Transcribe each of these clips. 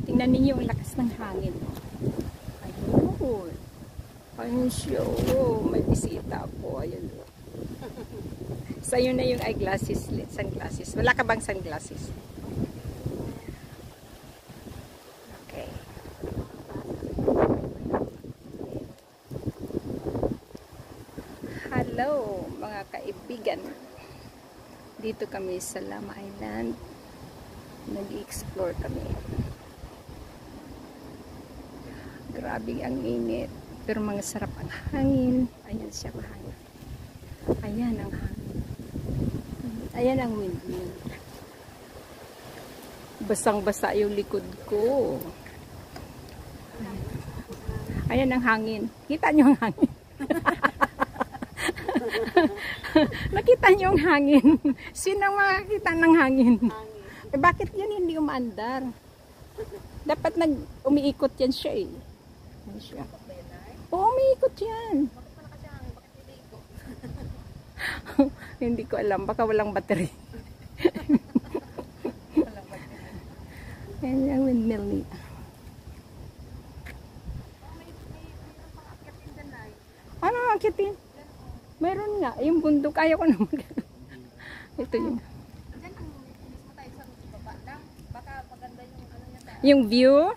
Tingnan ninyo ang lakas ng hangin. Ayun. Ayun siya. Oh, may bisita po. Ayun. Sa'yo na yung eyeglasses, sunglasses. Wala ka bang sunglasses? Okay. Hello, mga kaibigan. Dito kami sa Lama Island. Nag-explore kami. Grabe ang init. Pero mga sarap ang hangin. Ayan siya mahangin. Ayan ang hangin. Ayan ang windmill. Basang-basa yung likod ko. Ayan ang hangin. Kita nyo ang hangin. Nakita nyo ang hangin. Sino ang makakita ng hangin? Eh, bakit yan hindi umaandar? Dapat umiikot yan siya eh. Yan siya. Oo, umiikot yan. Hindi ko alam. Baka walang battery. Yan yung windmill niya. Ano ang akitin? Mayroon nga. Yung bundok. Ayaw ko naman. Ito yun. Yung view?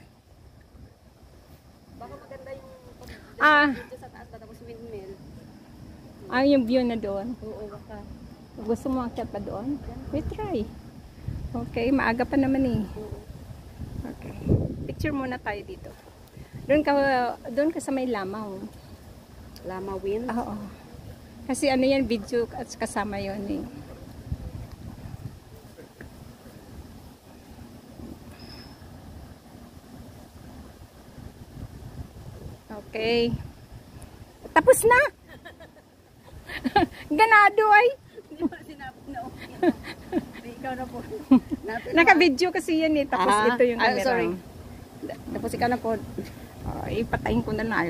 Baka maganda yung dito sa taas tapos windmill. Yung view na doon. Oo, baka. Gusto mo akyat pa doon? We try. Okay, maaga pa naman eh. Okay. Picture muna tayo dito. Doon ka sa may Lamaw. Lama wind? Oo. Kasi ano yan, video at kasama yun eh. Okay. Tapos na! Ganado ay! Hindi pa sinabi na okay. Ikaw na po. Naka-video kasi yan eh. Tapos ito yung camera. Sorry. Tapos ikaw na po. Ipatayin ko na na.